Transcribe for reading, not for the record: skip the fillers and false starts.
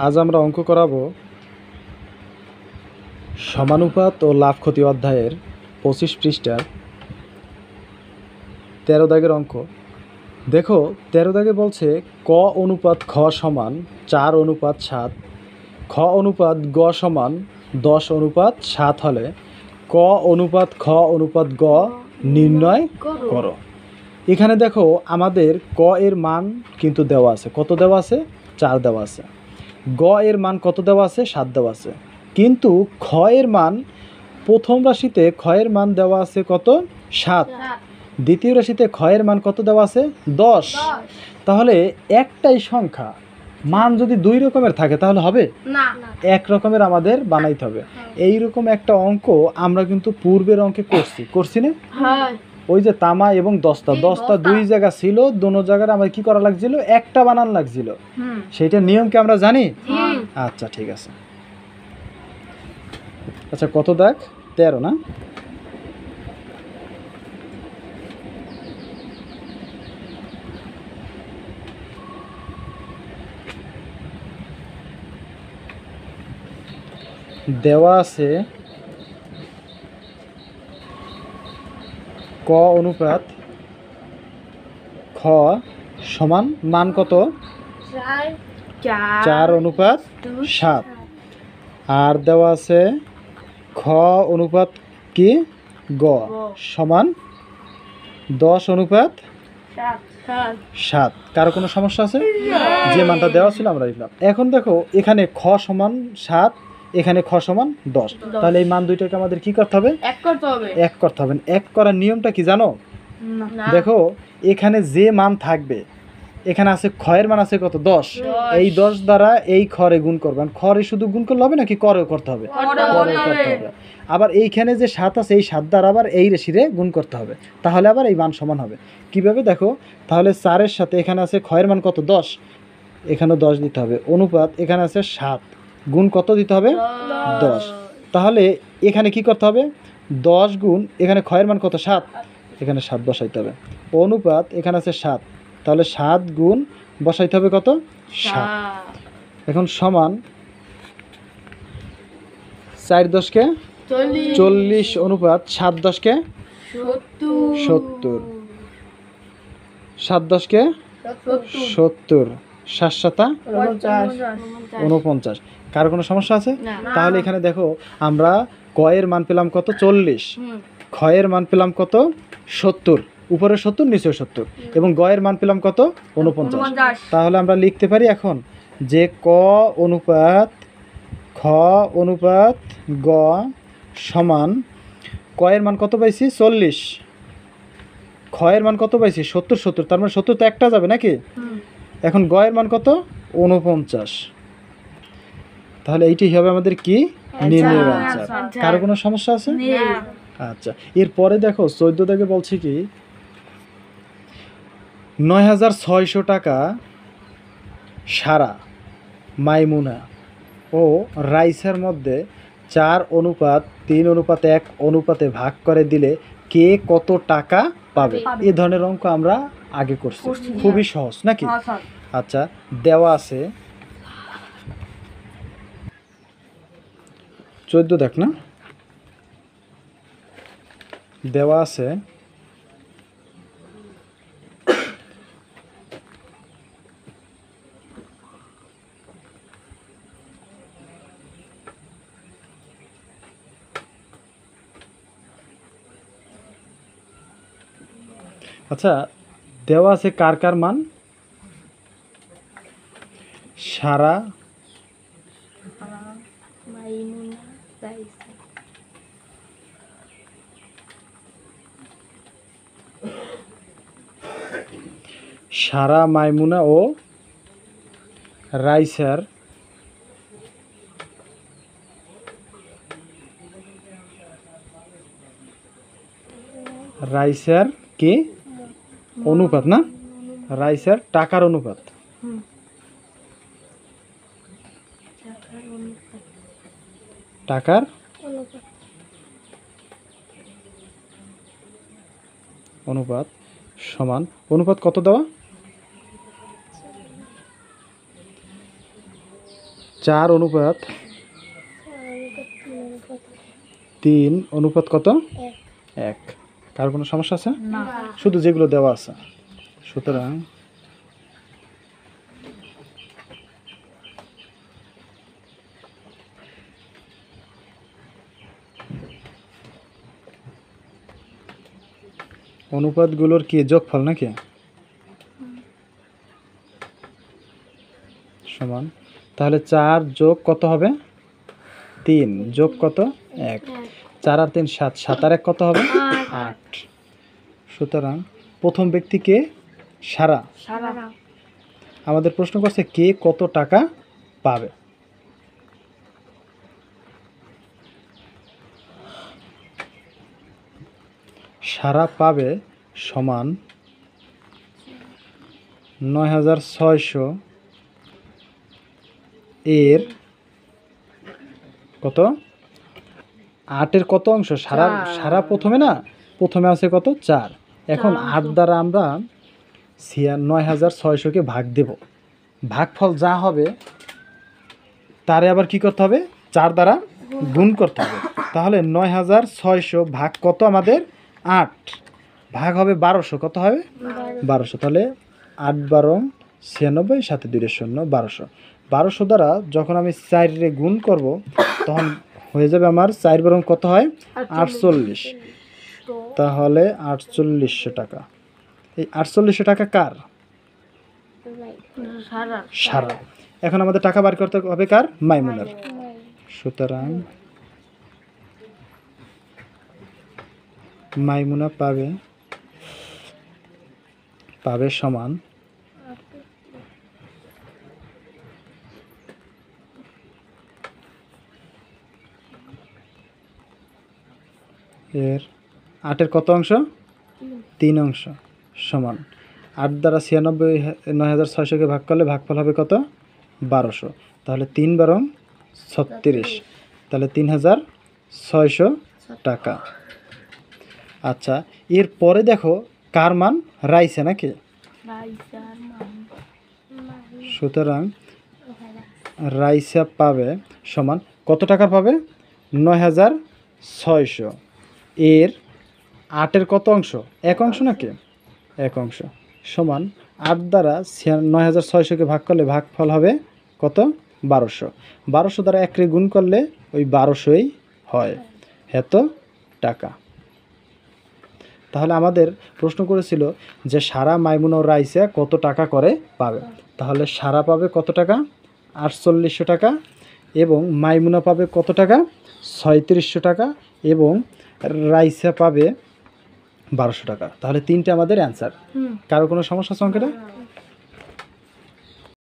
আজ আমরা অঙ্ক করাবো সমানুপাত ও লাভ ক্ষতি অধ্যায়ের 25 পৃষ্ঠার 13 দাগের অঙ্ক। দেখো 13 দাগে বলছে ক অনুপাত খ সমান 4:7, খ অনুপাত গ সমান 10:7 হলে ক অনুপাত খ অনুপাত গ নির্ণয় করো। এখানে দেখো আমাদের ক এর মান কিন্তু দেওয়া আছে, কত দেওয়া আছে? 4 দেওয়া আছে। গ এর মান কত দেওয়া আছে? 7 দেওয়া আছে। কিন্তু খ এর মান প্রথম রাশিতে খ এর মান দেওয়া আছে কত? 7। দ্বিতীয় রাশিতে খ এর মান কত দেওয়া আছে? 10। তাহলে একটাই সংখ্যা মান যদি দুই রকমের থাকে তাহলে হবে না, এক রকমের আমাদের বানাইতে হবে। এইরকম একটা অঙ্ক আমরা কিন্তু পূর্বের অঙ্কে করছি না? ওই যে তামা এবং দস্তা দুই জায়গা ছিল, দোনো জায়গায় আমার কি করা লাগছিল? একটা বানান লাগছিল। সেইটা নিয়ম কি আমরা জানি? আচ্ছা ঠিক আছে। আচ্ছা কত দাগ? 13 না? দেওয়া আছে ক অনুপাত খ সমান মান কত? 4:7। আর দেওয়া আছে খ অনুপাত কি গ সমান 10:7। কারো কোনো সমস্যা আছে? যে মানটা দেওয়া ছিল আমরা লিখলাম। এখন দেখো এখানে খ সমান 7, এখানে খ সমান 10। তাহলে এই মান দুইটাকে আমাদের কি করতে হবে? এক করতে হবে। এক করার নিয়মটা কি জানো? দেখো এখানে যে মান থাকবে, এখানে আছে খ এর মান আছে কত? 10। এই 10 দ্বারা এই খরে গুণ করবেন। খরে শুধু গুণ করলে হবে নাকি করেও করতে হবে? করেও করতে হবে। আবার এইখানে যে 7 আছে এই 7 দ্বারা আবার এই রাশিরে গুণ করতে হবে, তাহলে আবার এই মান সমান হবে। কিভাবে দেখো? তাহলে 4 এর সাথে এখানে আছে খ এর মান কত? 10, এখানে 10 দিতে হবে। অনুপাত এখানে আছে 7, গুণ কত দিতে হবে? 10। তাহলে এখানে কি করতে হবে? 10 গুণ এখানে খ এর মান কত? 7, এখানে 7 বসাইতে হবে। অনুপাত এখানে আছে 7, তাহলে 7 গুণ বসাইতে হবে কত? 7। এখন সমান 4 10 40 অনুপাত 7 10 70, 7 10 70, 7 7 49। কারো কোনো সমস্যা আছে? তাহলে এখানে দেখো আমরা ক এর মান পেলাম কত? 40, খ এর মান পেলাম কত? 70, উপরে 70 নিচে 70, এবং গ এর মান পেলাম কত? 49। তাহলে আমরা লিখতে পারি এখন যে ক অনুপাত খ অনুপাত গ সমান ক এর মান কত পাইছি? 40, খ এর মান কত পাইছি? 70, তার মানে 70 তো একটা যাবে নাকি? এখন গ এর মান কত? 49। তাহলে এইটাই হবে আমাদের কি? নির্ণয়ের আনসার। কারো কোনো সমস্যা আছে? আচ্ছা, এরপরে দেখো 14 দাগে বলছে কি 9600 টাকা সারা, মাইমুনা ও রাইসার মধ্যে 4:3:1 অনুপাতে ভাগ করে দিলে কে কত টাকা পাবে? এই ধরনের অঙ্ক আমরা আগে করছি, খুবই সহজ নাকি? আচ্ছা দেওয়া আছে 14 দেখ না, দেওয়া আছে আচ্ছা দেওয়া আছে কার কার মান? সারা, সারা, মাইমুনা ও রাইসার কি অনুপাত না? রাইসার টাকার অনুপাত। টাকার অনুপাত সমান অনুপাত কত দেওয়া? 4 অনুপাত 3 অনুপাত কত? 1। কার কোনো সমস্যা আছে? না। শুধু যেগুলো দেওয়া আছে। সুতরাং অনুপাতগুলোর কি যোগফল নাকি? সমান, তাহলে 4 যোগ কত হবে? 3 যোগ কত? 1। 4 আর 3 7, 7 আর 1 কত হবে? 8। সুতরাং প্রথম ব্যক্তিকে সারা। সারা। আমাদের প্রশ্ন করছে কে কত টাকা পাবে। সারা পাবে সমান 9600 এর কত? 8 এর কত অংশ? সারা সারা প্রথমে না, প্রথমে আছে কত? 4। এখন 8 দ্বারা আমরা 9600কে ভাগ দেব। ভাগফল যা হবে তারে আবার কি করতে হবে? 4 দ্বারা গুণ করতে হবে। তাহলে 9600 ভাগ কত আমাদের? 8 ভাগ হবে 1200। কত হবে? 1200। তাহলে 8 12 96, সাথে 2 0, 1200। 1200 দ্বারা যখন আমি 4 রে গুণ করব তখন হয়ে যাবে আমার 4 বরং কত হয়? 48। তাহলে 4800 টাকা। এই 4800 টাকা কার? সারা। এখন আমাদের টাকা বার করতে হবে কার? মাইমুনার। সুতরাং মাইমুনা পাবে সমান এর 8 এর কত অংশ? 3 অংশ সমান 8 দ্বারা 96,9600কে ভাগ করলে ভাগফল হবে কত? 1200। তাহলে 3 বরং 36, তাহলে 3600 টাকা। আচ্ছা, এর পরে দেখো কার মান? রাইসা নাকি? সুতরাং রাইসা পাবে সমান কত টাকা পাবে? 9600 এর 8 এর কত অংশ? 1 অংশ নাকি? 1 অংশ সমান 8 দ্বারা 9600কে ভাগ করলে ভাগফল হবে কত? 1200। 1200 দ্বারা 1 রে গুণ করলে ওই 1200ই হয়। এত টাকা। তাহলে আমাদের প্রশ্ন করেছিল যে সারা, মাইমুনা ও রাইসা কত টাকা করে পাবে। তাহলে সারা পাবে কত টাকা? 4800 টাকা। এবং মাইমুনা পাবে কত টাকা? 3600 টাকা। এবং রাইসা পাবে 1200 টাকা। তাহলে 3টে আমাদের অ্যান্সার। কারো কোনো সমস্যা আছে অঙ্কেটা?